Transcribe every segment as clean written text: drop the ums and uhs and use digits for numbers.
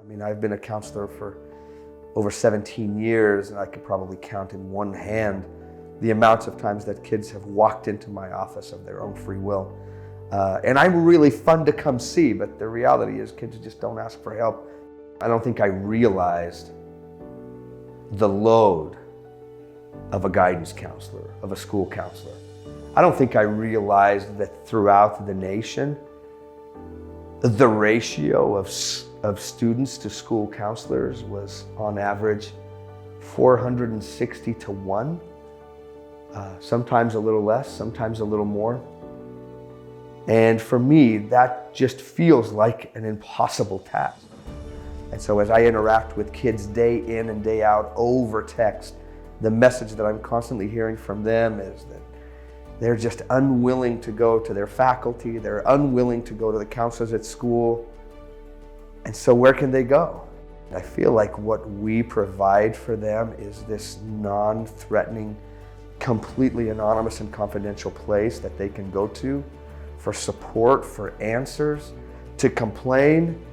mean, I've been a counselor for over 17 years, and I could probably count in one hand the amounts of times that kids have walked into my office of their own free will. And I'm really fun to come see, but the reality is kids just don't ask for help. I don't think I realized the load of a guidance counselor, of a school counselor. I don't think I realized that throughout the nation, the ratio of students to school counselors was on average 460 to 1. Sometimes a little less, sometimes a little more. And for me, that just feels like an impossible task. And so as I interact with kids day in and day out over text, the message that I'm constantly hearing from them is that they're just unwilling to go to their faculty, they're unwilling to go to the counselors at school. And so where can they go? I feel like what we provide for them is this non-threatening, completely anonymous and confidential place that they can go to for support, for answers, to complain,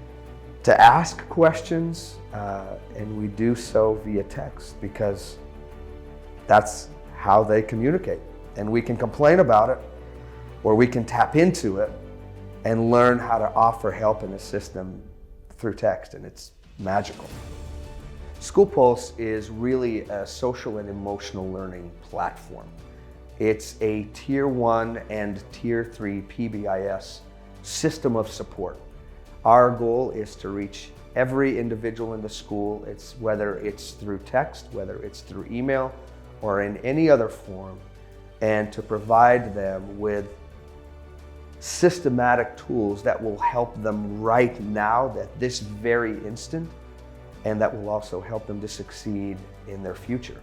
to ask questions, and we do so via text because that's how they communicate. And we can complain about it, or we can tap into it and learn how to offer help and assist them through text, and it's magical. SchoolPulse is really a social and emotional learning platform. It's a Tier 1 and Tier 3 PBIS system of support. Our goal is to reach every individual in the school, whether it's through text, whether it's through email, or in any other form, and to provide them with systematic tools that will help them right now, at this very instant, and that will also help them to succeed in their future.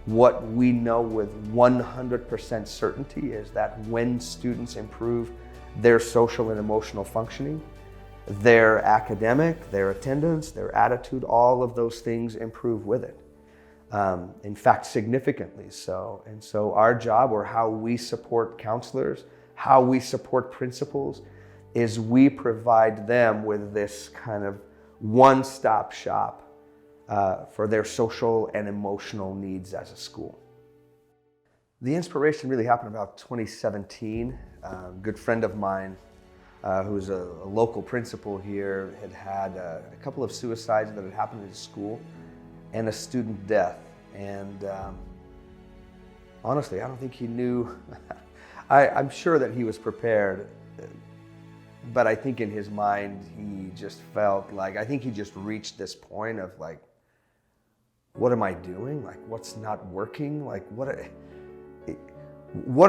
What we know with 100% certainty is that when students improve their social and emotional functioning, their academic, their attendance, their attitude, all of those things improve with it. In fact, significantly so. And so our job, or how we support counselors, how we support principals, is we provide them with this kind of one-stop shop for their social and emotional needs as a school. The inspiration really happened about 2017. A good friend of mine, who's a local principal here, had a couple of suicides that had happened at his school and a student death. And honestly, I don't think he knew. I'm sure that he was prepared, but I think in his mind, he just felt like, I think he just reached this point of like, what am I doing? Like, what's not working? Like, what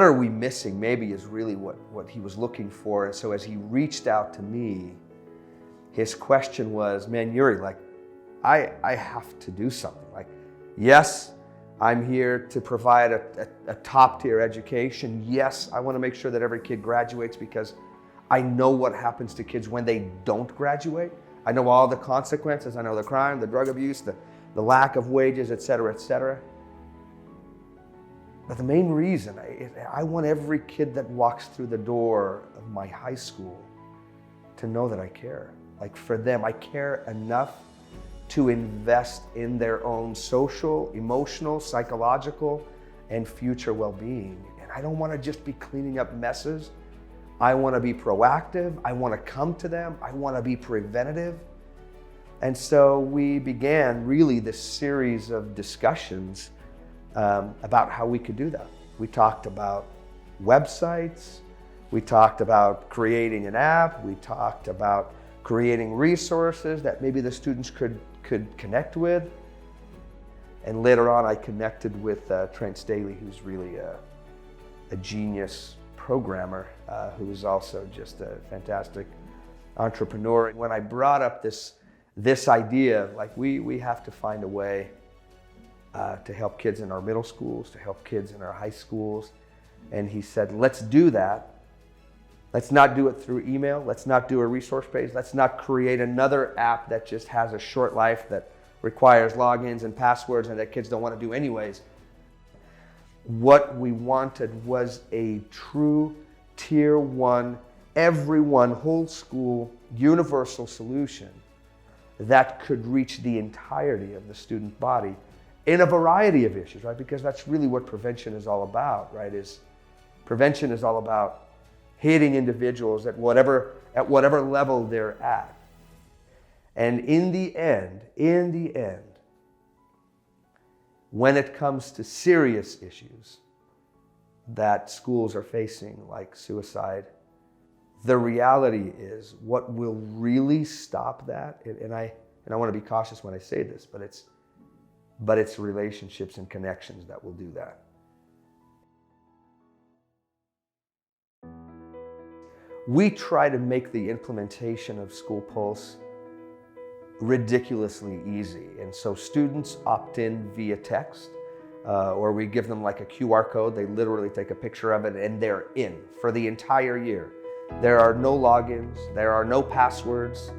are we missing? Maybe is really what he was looking for. And so as he reached out to me, his question was, man, Yuri, like, I have to do something. Like, yes, I'm here to provide a top-tier education. Yes, I want to make sure that every kid graduates because I know what happens to kids when they don't graduate. I know all the consequences. I know the crime, the drug abuse, the lack of wages, et cetera, et cetera. But the main reason, I want every kid that walks through the door of my high school to know that I care. Like, for them, I care enough to invest in their own social, emotional, psychological, and future well-being. And I don't want to just be cleaning up messes. I want to be proactive. I want to come to them. I want to be preventative. And so we began really this series of discussions about how we could do that. We talked about websites. We talked about creating an app. We talked about creating resources that maybe the students could connect with. And later on, I connected with Trent Staley, who's really a genius programmer, who is also just a fantastic entrepreneur. When I brought up this idea, like we have to find a way to help kids in our middle schools, to help kids in our high schools. And he said, let's do that. Let's not do it through email. Let's not do a resource page. Let's not create another app that just has a short life that requires logins and passwords and that kids don't want to do anyways. What we wanted was a true Tier 1, everyone, whole school, universal solution that could reach the entirety of the student body in a variety of issues, right? Because that's really what prevention is all about, right? Prevention is all about hitting individuals at whatever level they're at. And in the end, when it comes to serious issues that schools are facing, like suicide, the reality is what will really stop that, and I want to be cautious when I say this, but it's relationships and connections that will do that. We try to make the implementation of SchoolPulse ridiculously easy. And so students opt in via text, or we give them like a QR code. They literally take a picture of it and they're in for the entire year. There are no logins, there are no passwords.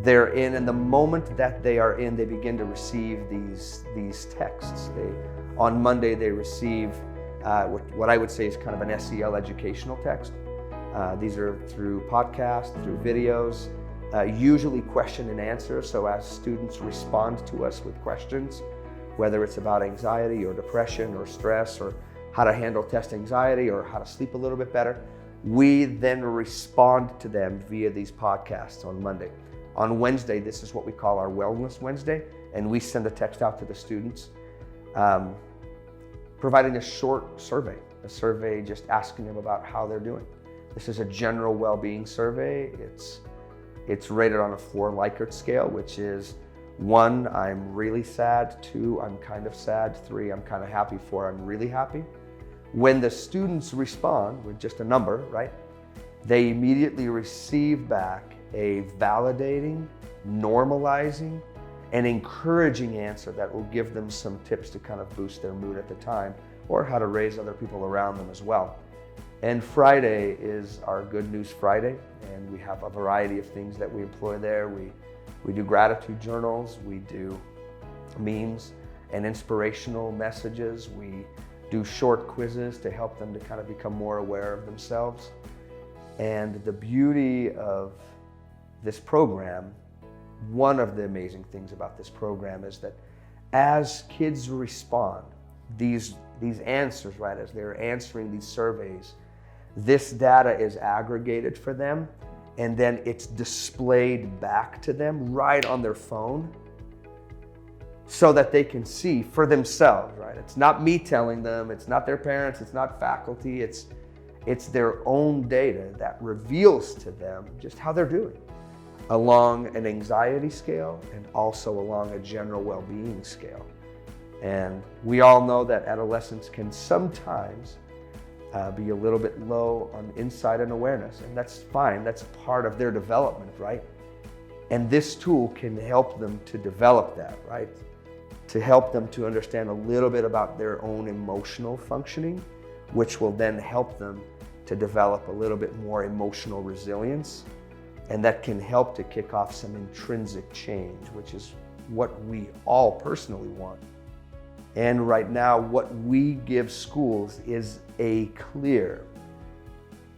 They're in, and the moment that they are in, they begin to receive these texts. On Monday, they receive what I would say is kind of an SEL educational text. These are through podcasts, through videos, usually question and answer. So as students respond to us with questions, whether it's about anxiety or depression or stress or how to handle test anxiety or how to sleep a little bit better, we then respond to them via these podcasts on Monday. On Wednesday, this is what we call our Wellness Wednesday, and we send a text out to the students, providing a short survey just asking them about how they're doing. This is a general well-being survey. It's rated on a 4 Likert scale, which is 1, I'm really sad, 2, I'm kind of sad, 3, I'm kind of happy, 4, I'm really happy. When the students respond with just a number, right, they immediately receive back a validating, normalizing, and encouraging answer that will give them some tips to kind of boost their mood at the time, or how to raise other people around them as well. And Friday is our Good News Friday, and we have a variety of things that we employ there. We do gratitude journals, we do memes and inspirational messages, we do short quizzes to help them to kind of become more aware of themselves. And the beauty of this program, one of the amazing things about this program is that as kids respond, these answers, right, as they're answering these surveys, this data is aggregated for them, and then it's displayed back to them right on their phone so that they can see for themselves, right? It's not me telling them, it's not their parents, it's not faculty, it's their own data that reveals to them just how they're doing along an anxiety scale and also along a general well-being scale. And we all know that adolescents can sometimes be a little bit low on insight and awareness, and that's fine, that's part of their development, right? And this tool can help them to develop that, right? To help them to understand a little bit about their own emotional functioning, which will then help them to develop a little bit more emotional resilience, and that can help to kick off some intrinsic change, which is what we all personally want. And right now, what we give schools is a clear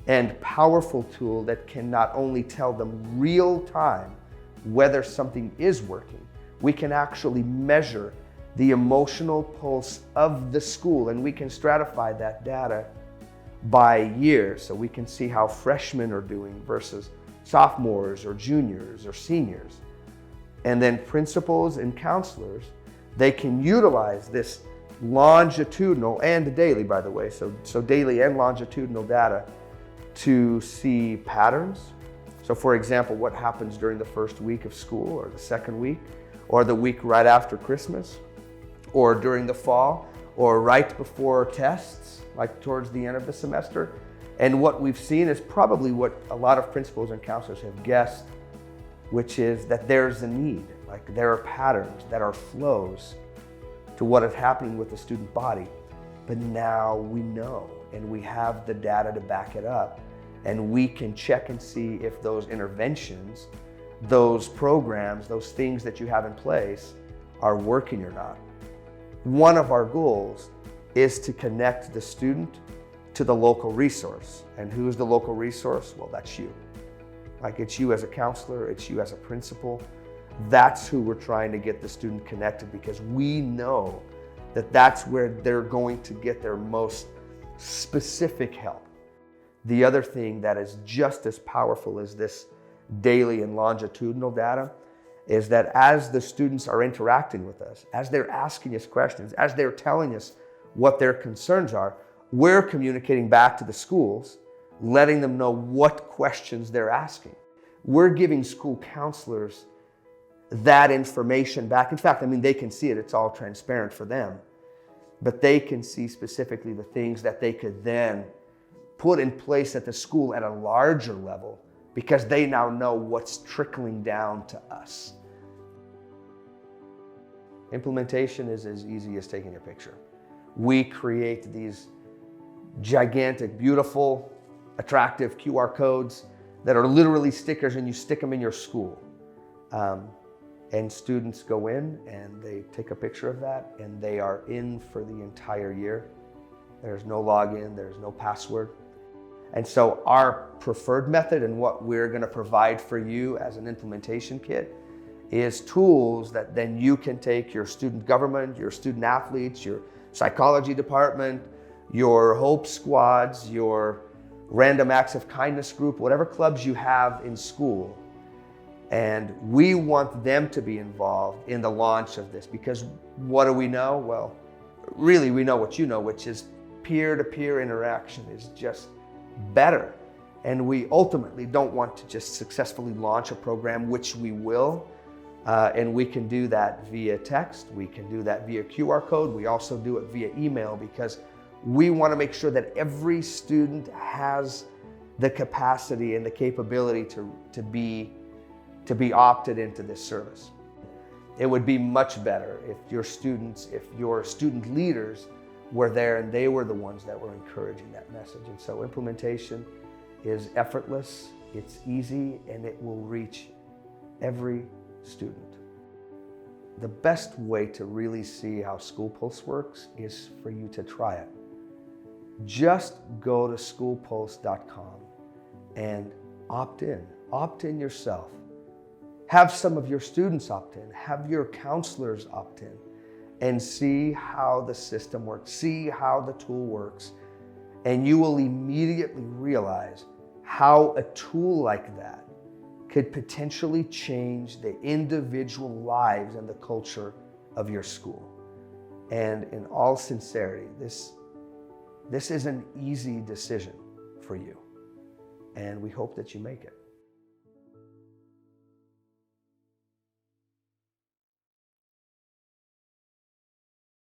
and powerful tool that can not only tell them real time whether something is working, we can actually measure the emotional pulse of the school, and we can stratify that data by year. So we can see how freshmen are doing versus sophomores or juniors or seniors. And then principals and counselors, they can utilize this longitudinal and daily, by the way, so daily and longitudinal data to see patterns. So for example, what happens during the first week of school or the second week or the week right after Christmas or during the fall or right before tests, like towards the end of the semester. And what we've seen is probably what a lot of principals and counselors have guessed, which is that there's a need, like there are patterns, that are flows to what is happening with the student body. But now we know, and we have the data to back it up, and we can check and see if those interventions, those programs, those things that you have in place are working or not. One of our goals is to connect the student to the local resource. And who's the local resource? Well, that's you. Like, it's you as a counselor, it's you as a principal, That's who we're trying to get the student connected, because we know that that's where they're going to get their most specific help. The other thing that is just as powerful as this daily and longitudinal data is that as the students are interacting with us, as they're asking us questions, as they're telling us what their concerns are, we're communicating back to the schools, letting them know what questions they're asking. We're giving school counselors that information back. In fact, they can see it. It's all transparent for them. But they can see specifically the things that they could then put in place at the school at a larger level, because they now know what's trickling down to us. Implementation is as easy as taking a picture. We create these gigantic, beautiful, attractive QR codes that are literally stickers, and you stick them in your school. And students go in and they take a picture of that, and they are in for the entire year. There's no login, there's no password. And so our preferred method, and what we're going to provide for you as an implementation kit, is tools that then you can take your student government, your student athletes, your psychology department, your hope squads, your random acts of kindness group, whatever clubs you have in school. And we want them to be involved in the launch of this, because what do we know? Well, really we know what you know, which is peer-to-peer interaction is just better. And we ultimately don't want to just successfully launch a program, which we will. And we can do that via text, we can do that via QR code, we also do it via email, because we want to make sure that every student has the capacity and the capability to be opted into this service. It would be much better if your students, if your student leaders were there and they were the ones that were encouraging that message. And so implementation is effortless, it's easy, and it will reach every student. The best way to really see how SchoolPulse works is for you to try it. Just go to schoolpulse.com and opt in yourself. Have some of your students opt in, have your counselors opt in, and see how the system works, see how the tool works. And you will immediately realize how a tool like that could potentially change the individual lives and the culture of your school. And in all sincerity, this is an easy decision for you, and we hope that you make it.